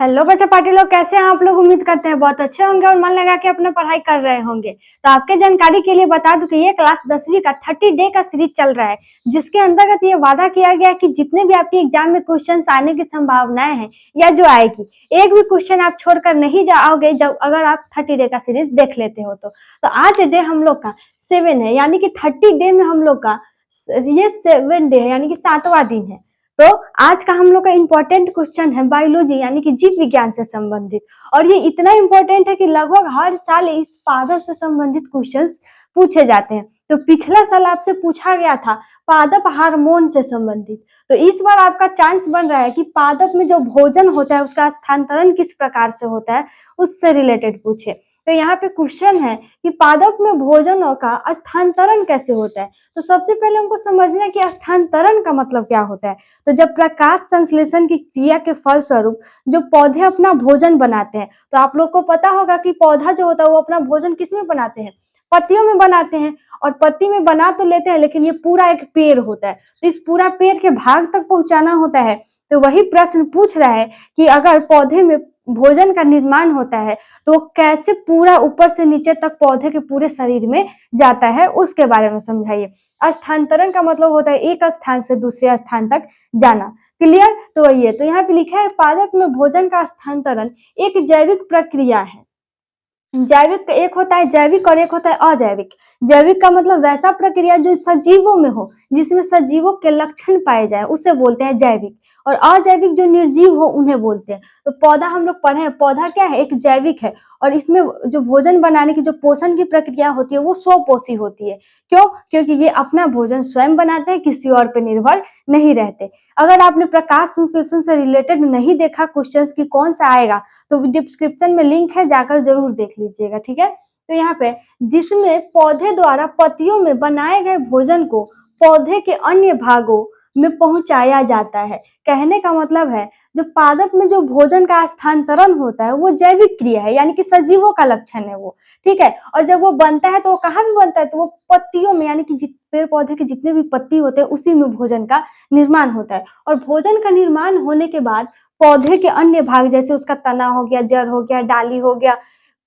Hello बच्चा party लोग, कैसे हैं आप लोग। उम्मीद करते हैं बहुत अच्छे होंगे और मन लगा के अपना पढ़ाई कर रहे होंगे। तो आपके जानकारी के लिए बता दूं कि ये क्लास 10वीं का 30 डे का सीरीज चल रहा है, जिसके अंतर्गत ये वादा किया गया कि जितने भी आपके एग्जाम में क्वेश्चंस आने की संभावनाएं हैं या जो आएगी, एक भी क्वेश्चन आप छोड़कर नहीं जाओगे जब अगर आप 30 डे का सीरीज देख लेते हो। तो आज डे हम लोग का 7 है, यानी कि 30 डे में हम लोग का ये 7 डे है, यानी कि 7वां दिन है। तो आज का हम लोग का इंपॉर्टेंट क्वेश्चन है बायोलॉजी यानी कि जीव विज्ञान से संबंधित। और ये इतना इंपॉर्टेंट है कि लगभग हर साल इस पादप से संबंधित क्वेश्चंस पूछे जाते हैं। तो पिछला साल आपसे पूछा गया था पादप हार्मोन से संबंधित। तो इस बार आपका चांस बन रहा है कि पादप में जो भोजन होता है उसका स्थानांतरण किस प्रकार से होता है, उससे रिलेटेड पूछे। तो यहाँ पे क्वेश्चन है कि पादप में भोजनों का स्थानांतरण कैसे होता है। तो सबसे पहले हमको समझना है कि स्थानांतरण का मतलब क्या होता है। तो जब प्रकाश संश्लेषण की क्रिया के फलस्वरूप जो पौधे अपना भोजन बनाते हैं, तो आप लोग को पता होगा कि पौधा जो होता है वो अपना भोजन किसमें बनाते हैं, पत्तियों में बनाते हैं। और पत्ती में बना तो लेते हैं, लेकिन ये पूरा एक पेड़ होता है, तो इस पूरा पेड़ के भाग तक पहुंचाना होता है। तो वही प्रश्न पूछ रहा है कि अगर पौधे में भोजन का निर्माण होता है तो कैसे पूरा ऊपर से नीचे तक पौधे के पूरे शरीर में जाता है, उसके बारे में समझाइए। स्थानांतरण का मतलब होता है एक स्थान से दूसरे स्थान तक जाना। क्लियर। तो ये तो यहाँ पे लिखा है पादप में भोजन का स्थानांतरण एक जैविक प्रक्रिया है। जैविक एक होता है जैविक और एक होता है अजैविक। जैविक का मतलब वैसा प्रक्रिया जो सजीवों में हो, जिसमें सजीवों के लक्षण पाए जाए, उसे बोलते हैं जैविक। और अजैविक जो निर्जीव हो उन्हें बोलते हैं। तो पौधा हम लोग पढ़े हैं, पौधा क्या है, एक जैविक है। और इसमें जो भोजन बनाने की जो पोषण की प्रक्रिया होती है वो स्वपोषी होती है। क्यों? क्योंकि ये अपना भोजन स्वयं बनाते हैं, किसी और पे निर्भर नहीं रहते। अगर आपने प्रकाश संश्लेषण से रिलेटेड नहीं देखा क्वेश्चंस की कौन सा आएगा, तो डिस्क्रिप्शन में लिंक है, जाकर जरूर देख लीजिएगा। ठीक है। तो यहाँ पे जिसमें पौधे द्वारा पत्तियों में बनाए गए भोजन को पौधे के अन्य भागों में पहुंचाया जाता है। कहने का मतलब है जो पादप में जो भोजन का स्थानांतरण होता है वो जैविक क्रिया है, यानी कि सजीवों का लक्षण है वो। ठीक है। और जब वो बनता है तो वो कहाँ भी बनता है, तो वो पत्तियों में, यानी कि पेड़ पौधे के जितने भी पत्ती होते हैं उसी में भोजन का निर्माण होता है। और भोजन का निर्माण होने के बाद पौधे के अन्य भाग, जैसे उसका तना हो गया, जड़ हो गया, डाली हो गया,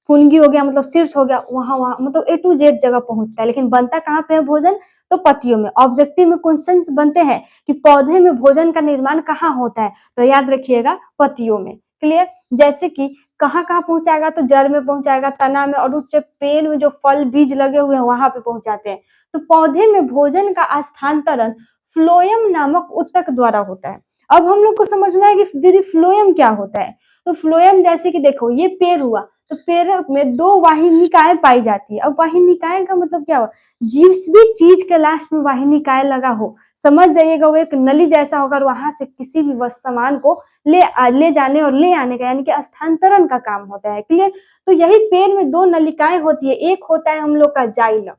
फुनगी हो गया, मतलब शीर्ष हो गया, वहां वहां मतलब A to Z जगह पहुंचता है। लेकिन बनता कहाँ पे है भोजन, तो पत्तियों में। ऑब्जेक्टिव में क्वेश्चंस बनते हैं कि पौधे में भोजन का निर्माण कहाँ होता है, तो याद रखिएगा पत्तियों में। क्लियर। जैसे कि कहाँ कहाँ पहुंचाएगा, तो जड़ में पहुंचाएगा, तना में, और उससे पेड़ में जो फल बीज लगे हुए हैं वहां पे पहुंचाते हैं। तो पौधे में भोजन का स्थानांतरण फ्लोएम नामक ऊतक द्वारा होता है। अब हम लोग को समझना है कि दीदी फ्लोएम क्या होता है। तो फ्लोएम जैसे कि देखो ये पेड़ हुआ, तो पेड़ में 2 वाहिनिकाएं पाई जाती है। अब वाहिनिकाएं का मतलब क्या हुआ, जिस भी चीज के लास्ट में वाहिनिकाएं लगा हो, समझ जाइएगा वो एक नली जैसा होगा, और वहां से किसी भी सामान को ले जाने और ले आने का, यानी कि स्थानांतरण का काम होता है। क्लियर। तो यही पेड़ में 2 नलिकाएं होती है, एक होता है हम लोग का जाइलम,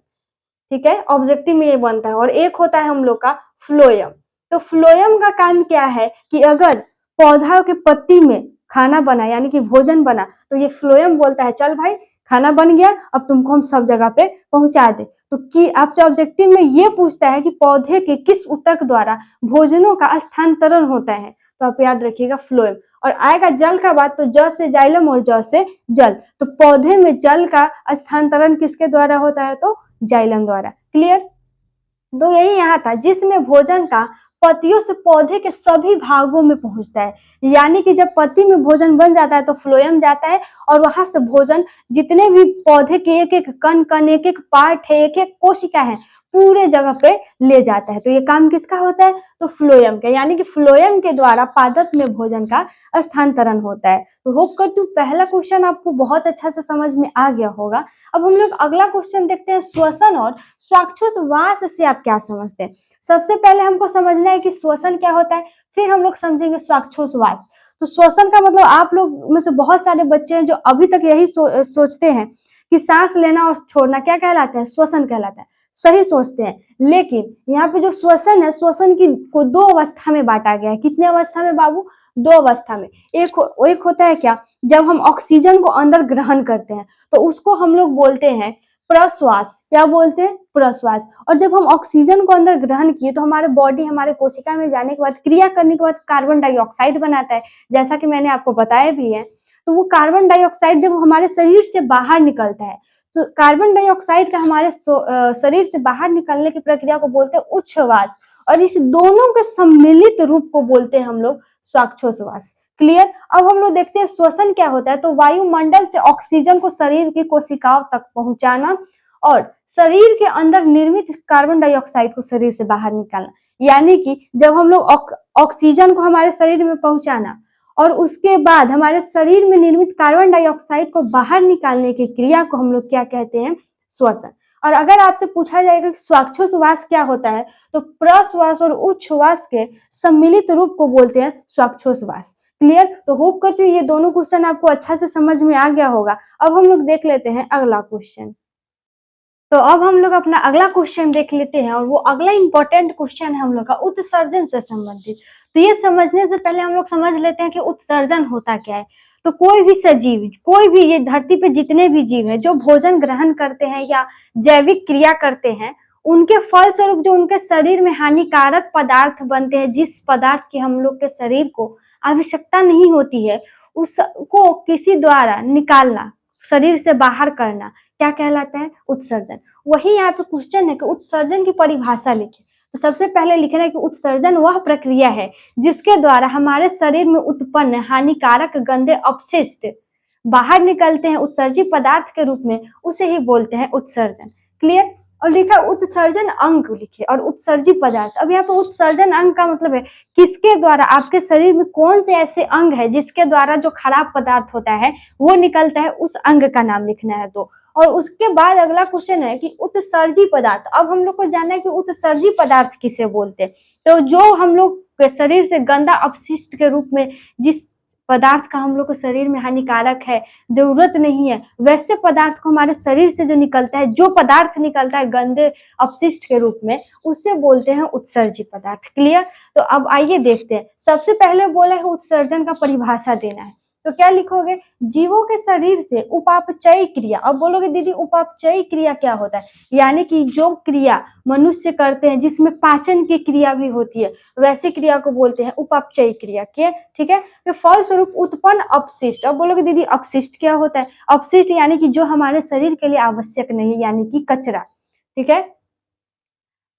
ठीक है, ऑब्जेक्टिव में ये बनता है, और एक होता है हम लोग का फ्लोएम। तो फ्लोएम का काम क्या है कि अगर पौधा के पत्ती में खाना बना, यानी कि भोजन बना, तो ये फ्लोएम बोलता है चल भाई खाना बन गया, अब तुमको हम सब जगह पे पहुंचा दे। तो कि आपसे ऑब्जेक्टिव में ये पूछता है कि पौधे के किस ऊतक द्वारा भोजनों का स्थानांतरण होता है, तो आप याद रखिएगा फ्लोएम। और आएगा जल का बात, तो ज से जाइलम और ज से जल। तो पौधे में जल का स्थानांतरण किसके द्वारा होता है, तो जाइलम द्वारा। क्लियर। तो यही यहाँ था जिसमें भोजन का पत्तियों से पौधे के सभी भागों में पहुंचता है। यानी कि जब पत्ती में भोजन बन जाता है तो फ्लोएम जाता है, और वहां से भोजन जितने भी पौधे के एक एक कण कण, एक एक पार्ट है, एक एक कोशिका है, पूरे जगह पे ले जाता है। तो ये काम किसका होता है, तो फ्लोएम का। यानी कि फ्लोएम के द्वारा पादप में भोजन का स्थानांतरण होता है। तो होप करती हूँ पहला क्वेश्चन आपको बहुत अच्छा से समझ में आ गया होगा। अब हम लोग अगला क्वेश्चन देखते हैं, श्वसन और श्वासोच्छ्वास से आप क्या समझते हैं। सबसे पहले हमको समझना है कि श्वसन क्या होता है, फिर हम लोग समझेंगे श्वासोच्छ्वास। तो श्वसन का मतलब आप लोग में से बहुत सारे बच्चे हैं जो अभी तक यही सोचते हैं कि सांस लेना और छोड़ना क्या कहलाता है, श्वसन कहलाता है। सही सोचते हैं, लेकिन यहाँ पे जो श्वसन है, श्वसन की को 2 अवस्था में बांटा गया है। कितने अवस्था में बाबू, 2 अवस्था में। एक होता है क्या, जब हम ऑक्सीजन को अंदर ग्रहण करते हैं तो उसको हम लोग बोलते हैं प्रश्वास, क्या बोलते हैं? प्रश्वास। और जब हम ऑक्सीजन को अंदर ग्रहण किए तो हमारे बॉडी हमारे कोशिका में जाने के बाद क्रिया करने के बाद कार्बन डाइऑक्साइड बनाता है, जैसा कि मैंने आपको बताया भी है। तो वो कार्बन डाइऑक्साइड जब हमारे शरीर से बाहर निकलता है तो कार्बन डाइऑक्साइड का हमारे शरीर से बाहर निकलने की प्रक्रिया को बोलते हैं उच्छ्वास, और इस दोनों के सम्मिलित रूप को बोलते हैं हम लोग श्वासोच्छ्वास। क्लियर? अब हम लोग देखते हैं श्वसन क्या होता है। तो वायुमंडल से ऑक्सीजन को शरीर की कोशिकाओं तक पहुंचाना और शरीर के अंदर निर्मित कार्बन डाइऑक्साइड को शरीर से बाहर निकालना। यानी कि जब हम लोग ऑक्सीजन को हमारे शरीर में पहुंचाना और उसके बाद हमारे शरीर में निर्मित कार्बन डाइऑक्साइड को बाहर निकालने की क्रिया को हम लोग क्या कहते हैं? श्वसन। और अगर आपसे पूछा जाएगा कि श्वासोच्छ्वास क्या होता है, तो प्रश्वास और उच्छ्वास के सम्मिलित रूप को बोलते हैं श्वासोच्छ्वास। क्लियर? तो होप करती हूँ ये दोनों क्वेश्चन आपको अच्छा से समझ में आ गया होगा। अब हम लोग देख लेते हैं अगला क्वेश्चन। तो अब हम लोग अपना अगला क्वेश्चन देख लेते हैं, और वो अगला इंपॉर्टेंट क्वेश्चन है हम लोग का उत्सर्जन से संबंधित। तो ये समझने से पहले हम लोग समझ लेते हैं कि उत्सर्जन होता क्या है। तो कोई भी सजीव, कोई भी ये धरती पे जितने भी जीव हैं जो भोजन ग्रहण करते हैं या जैविक क्रिया करते हैं, उनके फलस्वरूप जो उनके शरीर में हानिकारक पदार्थ बनते हैं, जिस पदार्थ की हम लोग के शरीर को आवश्यकता नहीं होती है, उसको किसी द्वारा निकालना, शरीर से बाहर करना, क्या कहलाता है? उत्सर्जन। वही यहाँ पे क्वेश्चन है कि उत्सर्जन की परिभाषा लिखिए। तो सबसे पहले लिखना है कि उत्सर्जन वह प्रक्रिया है जिसके द्वारा हमारे शरीर में उत्पन्न हानिकारक गंदे अपशिष्ट बाहर निकलते हैं उत्सर्जित पदार्थ के रूप में, उसे ही बोलते हैं उत्सर्जन। क्लियर? और लिखा उत्सर्जन अंग लिखे और उत्सर्जित पदार्थ। अब यहाँ पे उत्सर्जन अंग का मतलब है किसके द्वारा, आपके शरीर में कौन से ऐसे अंग है जिसके द्वारा जो खराब पदार्थ होता है वो निकलता है, उस अंग का नाम लिखना है। तो और उसके बाद अगला क्वेश्चन है कि उत्सर्जी पदार्थ। अब हम लोग को जानना है कि उत्सर्जी पदार्थ किसे बोलते हैं। तो जो हम लोग के शरीर से गंदा अपशिष्ट के रूप में जिस पदार्थ का हम लोग को शरीर में हानिकारक है, जरूरत नहीं है, वैसे पदार्थ को हमारे शरीर से जो निकलता है, जो पदार्थ निकलता है गंदे अपशिष्ट के रूप में, उसे बोलते हैं उत्सर्जी पदार्थ। क्लियर? तो अब आइए देखते हैं। सबसे पहले बोला है उत्सर्जन का परिभाषा देना है। तो क्या लिखोगे? जीवों के शरीर से उपापचयी क्रिया। अब बोलोगे दीदी उपापचयी क्रिया क्या होता है? यानी कि जो क्रिया मनुष्य करते हैं जिसमें पाचन की क्रिया भी होती है, वैसी क्रिया को बोलते हैं उपापचयी क्रिया के। ठीक है? तो फलस्वरूप उत्पन्न अपशिष्ट। अब बोलोगे दीदी अपशिष्ट क्या होता है? अपशिष्ट यानी कि जो हमारे शरीर के लिए आवश्यक नहीं, यानी कि कचरा। ठीक है?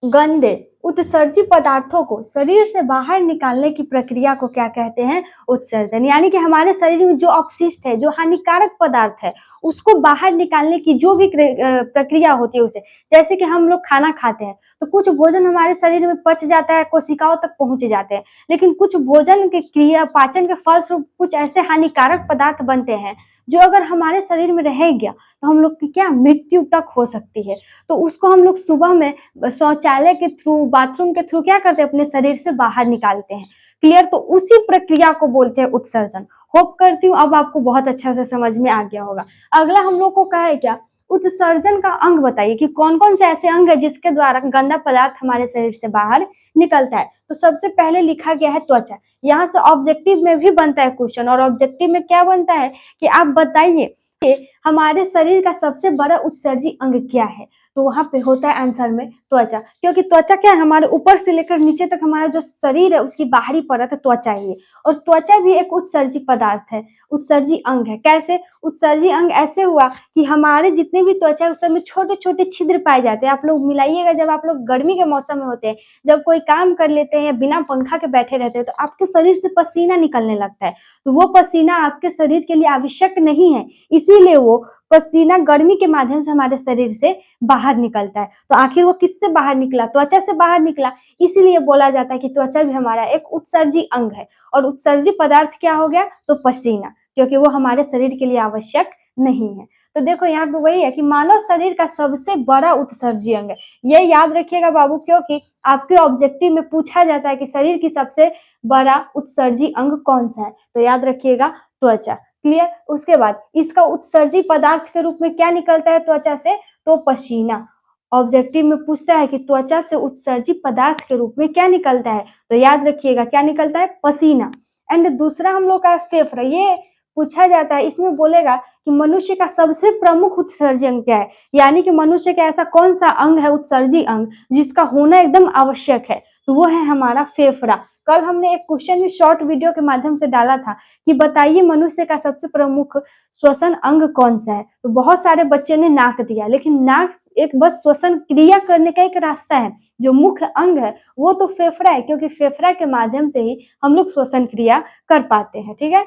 गंदे उत्सर्जी पदार्थों को शरीर से बाहर निकालने की प्रक्रिया को क्या कहते हैं? उत्सर्जन। यानी कि हमारे शरीर में जो अपशिष्ट है, जो हानिकारक पदार्थ है, उसको बाहर निकालने की जो भी प्रक्रिया होती है उसे, जैसे कि हम लोग खाना खाते हैं तो कुछ भोजन हमारे शरीर में पच जाता है, कोशिकाओं तक पहुंच जाते हैं, लेकिन कुछ भोजन के क्रिया पाचन के फलस्वरूप कुछ ऐसे हानिकारक पदार्थ बनते हैं जो अगर हमारे शरीर में रह गया तो हम लोग की क्या मृत्यु तक हो सकती है। तो उसको हम लोग सुबह में शौचालय के थ्रू, बाथरूम के थ्रू क्या करते हैं? अपने शरीर से बाहर निकालते हैं। क्लियर? तो उसी प्रक्रिया को बोलते हैं उत्सर्जन। होप करती हूँ अब आपको बहुत अच्छा से समझ में आ गया होगा। अगला हम लोग को कहा है क्या? उत्सर्जन का अंग बताइए कि कौन कौन से ऐसे अंग है जिसके द्वारा गंदा पदार्थ हमारे शरीर से बाहर निकलता है। तो सबसे पहले लिखा गया है त्वचा। यहाँ से ऑब्जेक्टिव में भी बनता है क्वेश्चन, और ऑब्जेक्टिव में क्या बनता है कि आप बताइए कि हमारे शरीर का सबसे बड़ा उत्सर्जी अंग क्या है। तो वहां पे होता है आंसर में त्वचा, क्योंकि त्वचा क्या है? हमारे ऊपर से लेकर नीचे तक हमारा जो शरीर है उसकी बाहरी परत है त्वचा ही है, और त्वचा भी एक उत्सर्जी पदार्थ है, उत्सर्जी अंग है। कैसे उत्सर्जी अंग? ऐसे हुआ कि हमारे जितने भी त्वचा है उस सब में छोटे छोटे छिद्र पाए जाते हैं। आप लोग मिलाइएगा, जब आप लोग गर्मी के मौसम में होते हैं, जब कोई काम कर लेते हैं या बिना पंखा के बैठे रहते हैं, तो आपके शरीर से पसीना निकलने लगता है। तो वो पसीना आपके शरीर के लिए आवश्यक नहीं है, इसीलिए वो पसीना गर्मी के माध्यम से हमारे शरीर से बाहर निकलता है। तो आखिर वो किससे बाहर निकला? त्वचा से बाहर निकला। इसीलिए बोला जाता है कि त्वचा भी हमारा एक उत्सर्जी अंग है। और उत्सर्जी पदार्थ क्या हो गया? तो पसीना, क्योंकि वो हमारे शरीर के लिए आवश्यक नहीं है। तो देखो यहाँ पे वही है कि मानव शरीर का सबसे बड़ा उत्सर्जी अंग है। ये याद रखिएगा बाबू, क्योंकि आपके ऑब्जेक्टिव में पूछा जाता है कि शरीर की सबसे बड़ा उत्सर्जी अंग कौन सा है। तो याद रखिएगा त्वचा। क्लियर? उसके बाद इसका उत्सर्जी पदार्थ के रूप में क्या निकलता है त्वचा से? तो पसीना। ऑब्जेक्टिव में पूछता है कि त्वचा से उत्सर्जी पदार्थ के रूप में क्या निकलता है, तो याद रखिएगा क्या निकलता है? पसीना। एंड दूसरा हम लोग का फेफड़ा। ये पूछा जाता है, इसमें बोलेगा कि मनुष्य का सबसे प्रमुख उत्सर्जी अंग क्या है, यानी कि मनुष्य का ऐसा कौन सा अंग है उत्सर्जी अंग जिसका होना एकदम आवश्यक है, तो वो है हमारा फेफड़ा। कल हमने एक क्वेश्चन भी शॉर्ट वीडियो के माध्यम से डाला था कि बताइए मनुष्य का सबसे प्रमुख श्वसन अंग कौन सा है, तो बहुत सारे बच्चे ने नाक दिया, लेकिन नाक एक बस श्वसन क्रिया करने का एक रास्ता है। जो मुख्य अंग है वो तो फेफड़ा है, क्योंकि फेफड़ा के माध्यम से ही हम लोग श्वसन क्रिया कर पाते हैं। ठीक है,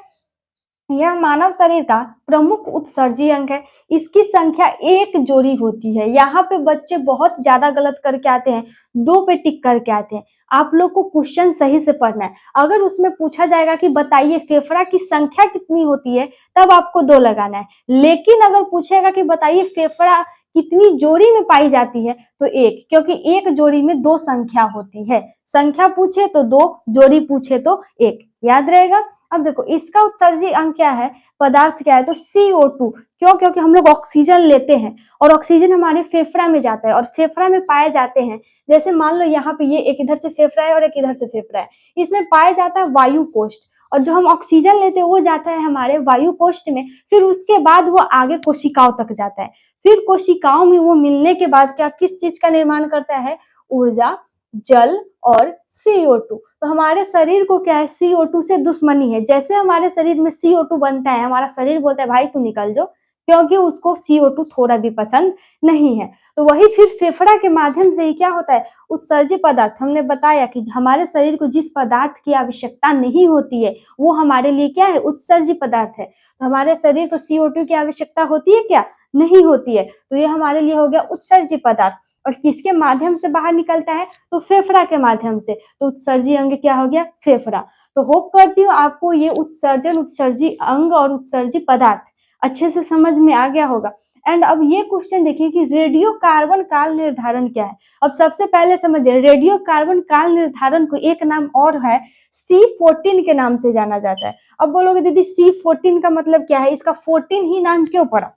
यह मानव शरीर का प्रमुख उत्सर्जी अंग है। इसकी संख्या एक जोड़ी होती है। यहाँ पे बच्चे बहुत ज्यादा गलत करके आते हैं, दो पे टिक करके आते हैं। आप लोग को क्वेश्चन सही से पढ़ना है। अगर उसमें पूछा जाएगा कि बताइए फेफड़ा की संख्या कितनी होती है, तब आपको दो लगाना है। लेकिन अगर पूछेगा कि बताइए फेफड़ा कितनी जोड़ी में पाई जाती है, तो एक, क्योंकि एक जोड़ी में दो संख्या होती है। संख्या पूछे तो दो, जोड़ी पूछे तो एक, याद रहेगा। अब देखो इसका उत्सर्जी अंग क्या है, पदार्थ क्या है, तो CO2। क्यों? क्योंकि हम लोग ऑक्सीजन लेते हैं और ऑक्सीजन हमारे फेफड़ा में जाता है और फेफड़ा में पाए जाते हैं, जैसे मान लो यहाँ पे ये एक इधर से फेफड़ा है और एक इधर से फेफड़ा है, इसमें पाया जाता है वायु कोष्ठ, और जो हम ऑक्सीजन लेते हैं वो जाता है हमारे वायु कोष्ठ में, फिर उसके बाद वो आगे कोशिकाओं तक जाता है। फिर कोशिकाओं में वो मिलने के बाद क्या किस चीज का निर्माण करता है, ऊर्जा, जल और CO2। तो हमारे शरीर को क्या है, CO2 से दुश्मनी है। जैसे हमारे शरीर में CO2 बनता है, हमारा शरीर बोलता है भाई तू निकल जाओ, क्योंकि उसको CO2 थोड़ा भी पसंद नहीं है। तो वही फिर फेफड़ा के माध्यम से ही क्या होता है, उत्सर्जी पदार्थ, हमने बताया कि हमारे शरीर को जिस पदार्थ की आवश्यकता नहीं होती है वो हमारे लिए क्या है, उत्सर्जी पदार्थ है। तो हमारे शरीर को CO2 की आवश्यकता होती है क्या, नहीं होती है, तो ये हमारे लिए हो गया उत्सर्जी पदार्थ। और किसके माध्यम से बाहर निकलता है, तो फेफड़ा के माध्यम से। तो उत्सर्जी अंग क्या हो गया, फेफड़ा। तो होप करती हूँ आपको ये उत्सर्जन, उत्सर्जी अंग और उत्सर्जी पदार्थ अच्छे से समझ में आ गया होगा। एंड अब ये क्वेश्चन देखिए कि रेडियो कार्बन काल निर्धारण क्या है। अब सबसे पहले समझिए, रेडियो कार्बन काल निर्धारण को एक नाम और है, C14 के नाम से जाना जाता है। अब बोलोगे दीदी C14 का मतलब क्या है, इसका 14 ही नाम क्यों पड़ा,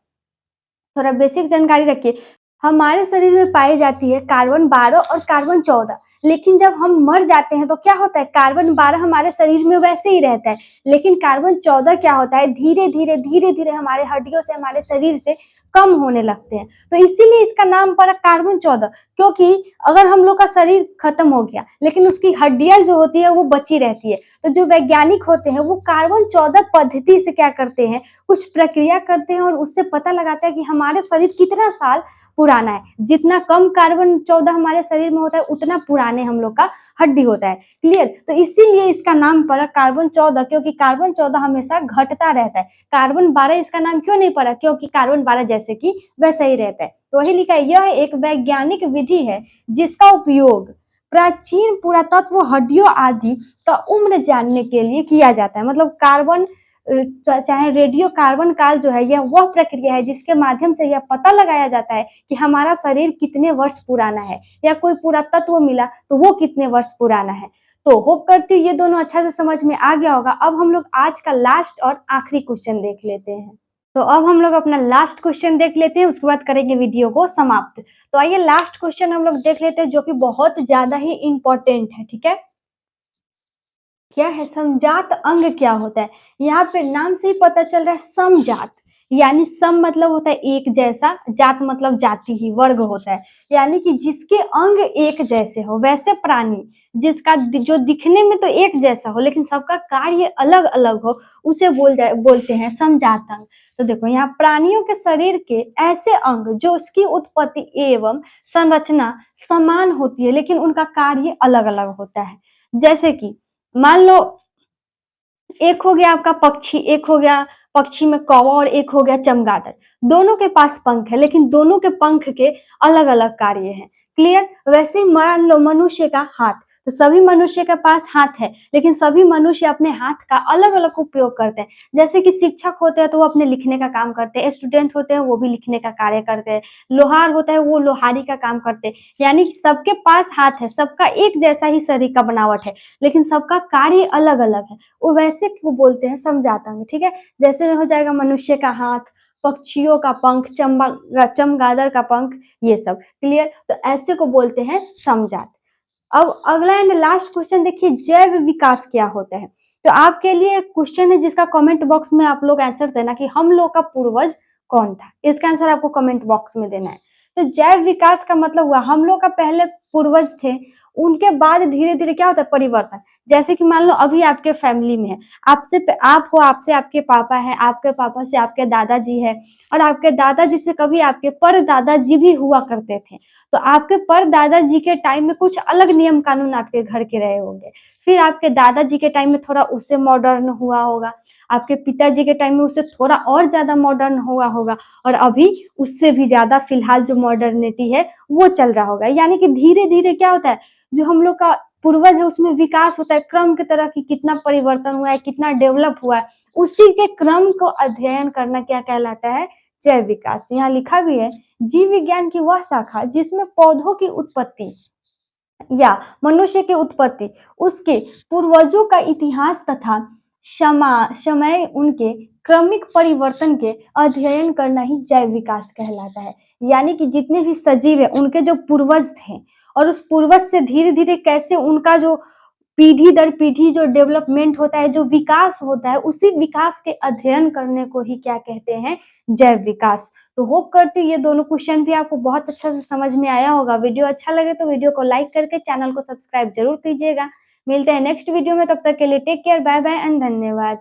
थोड़ा बेसिक जानकारी रखिए। हमारे शरीर में पाई जाती है कार्बन 12 और कार्बन 14, लेकिन जब हम मर जाते हैं तो क्या होता है, कार्बन 12 हमारे शरीर में वैसे ही रहता है, लेकिन कार्बन 14 क्या होता है, धीरे धीरे धीरे धीरे हमारे हड्डियों से, हमारे शरीर से कम होने लगते हैं। तो इसीलिए इसका नाम पड़ा कार्बन 14, क्योंकि अगर हम लोग का शरीर खत्म हो गया लेकिन उसकी हड्डियां जो होती है वो बची रहती है, तो जो वैज्ञानिक होते हैं वो कार्बन 14 पद्धति से क्या करते हैं, कुछ प्रक्रिया करते हैं और उससे पता लगाता है कि हमारे शरीर कितना साल पुराना है। जितना कम कार्बन 14 हमारे शरीर में होता है उतना पुराने हम लोग का हड्डी होता है। क्लियर? तो इसीलिए इसका नाम पड़ा कार्बन 14, क्योंकि कार्बन 14 हमेशा घटता रहता है। कार्बन 12 इसका नाम क्यों नहीं पड़ा, क्योंकि कार्बन 12 जैसे कि वैसा ही रहता है। तो वही लिखा है, यह एक वैज्ञानिक विधि है जिसका उपयोग प्राचीन पुरातत्व हड्डियों आदि का उम्र जानने के लिए किया जाता है। मतलब कार्बन चाहे रेडियो कार्बन काल जो है, यह वह प्रक्रिया है जिसके माध्यम से यह पता लगाया जाता है कि हमारा शरीर कितने वर्ष पुराना है, या कोई पुरातत्व मिला तो वो कितने वर्ष पुराना है। तो होप करती हूँ ये दोनों अच्छा से समझ में आ गया होगा। अब हम लोग आज का लास्ट और आखिरी क्वेश्चन देख लेते हैं। तो अब हम लोग अपना लास्ट क्वेश्चन देख लेते हैं, उसके बाद करेंगे वीडियो को समाप्त। तो आइए लास्ट क्वेश्चन हम लोग देख लेते हैं, जो कि बहुत ज्यादा ही इंपॉर्टेंट है। ठीक है, क्या है, समजात अंग क्या होता है। यहाँ पे नाम से ही पता चल रहा है, समजात, यानी सम मतलब होता है एक जैसा, जात मतलब जाति ही, वर्ग होता है, यानी कि जिसके अंग एक जैसे हो। वैसे प्राणी जिसका जो दिखने में तो एक जैसा हो लेकिन सबका कार्य अलग अलग हो, उसे बोलते हैं समजात अंग। तो देखो यहाँ प्राणियों के शरीर के ऐसे अंग जो उसकी उत्पत्ति एवं संरचना समान होती है लेकिन उनका कार्य अलग अलग होता है। जैसे कि मान लो एक हो गया आपका पक्षी, एक हो गया पक्षी में कौवा, और एक हो गया चमगादड़। दोनों के पास पंख है लेकिन दोनों के पंख के अलग अलग कार्य हैं। क्लियर? वैसे ही मान लो मनुष्य का हाथ, तो सभी मनुष्य के पास हाथ है लेकिन सभी मनुष्य अपने हाथ का अलग अलग उपयोग करते हैं। जैसे कि शिक्षक होते हैं तो वो अपने लिखने का काम करते हैं, स्टूडेंट होते हैं वो भी लिखने का कार्य करते हैं, लोहार होता है वो लोहारी का काम करते हैं। यानी कि सबके पास हाथ है, सबका एक जैसा ही शरीर का बनावट है लेकिन सबका कार्य अलग अलग है, वो वैसे को बोलते हैं समजात अंग। ठीक है, जैसे में हो जाएगा मनुष्य का हाथ, पक्षियों का पंख, चमगादड़ का पंख, ये सब। क्लियर? तो ऐसे को बोलते हैं समजात। अब अगला एंड लास्ट क्वेश्चन देखिए, जैव विकास क्या होता है। तो आपके लिए क्वेश्चन है जिसका कमेंट बॉक्स में आप लोग आंसर देना कि हम लोग का पूर्वज कौन था। इसका आंसर आपको कमेंट बॉक्स में देना है। तो जैव विकास का मतलब हुआ हम लोग का पहले पूर्वज थे, उनके बाद धीरे धीरे क्या होता है परिवर्तन। जैसे कि मान लो अभी आपके फैमिली में है, आपसे आप हो, आपसे आपके पापा है, आपके पापा से आपके दादाजी है, और आपके दादाजी से कभी आपके पर दादाजी भी हुआ करते थे। तो आपके पर दादाजी के टाइम में कुछ अलग नियम कानून आपके घर के रहे होंगे, फिर आपके दादाजी के टाइम में थोड़ा उससे मॉडर्न हुआ होगा, आपके पिताजी के टाइम में उससे थोड़ा और ज्यादा मॉडर्न हुआ होगा, और अभी उससे भी ज्यादा फिलहाल जो मॉडर्निटी है वो चल रहा होगा। यानी कि धीरे धीरे क्या होता है, जो हम लोग का पूर्वज है उसमें विकास होता है, क्रम की तरह कि कितना परिवर्तन हुआ है, कितना डेवलप हुआ है, उसी के क्रम को अध्ययन करना क्या कहलाता है, जैव विकास। यहाँ लिखा भी है, जीव विज्ञान की वह शाखा जिसमें पौधों की उत्पत्ति या मनुष्य की उत्पत्ति, उसके पूर्वजों का इतिहास तथा समय उनके क्रमिक परिवर्तन के अध्ययन करना ही जैव विकास कहलाता है। यानी कि जितने भी सजीव है उनके जो पूर्वज थे, और उस पूर्वज से धीरे धीरे कैसे उनका जो पीढ़ी दर पीढ़ी जो डेवलपमेंट होता है, जो विकास होता है, उसी विकास के अध्ययन करने को ही क्या कहते हैं, जैव विकास। तो होप करती हूँ ये दोनों क्वेश्चन भी आपको बहुत अच्छा से समझ में आया होगा। वीडियो अच्छा लगे तो वीडियो को लाइक करके चैनल को सब्सक्राइब जरूर कीजिएगा। मिलते हैं नेक्स्ट वीडियो में, तब तक के लिए take care, bye bye and धन्यवाद।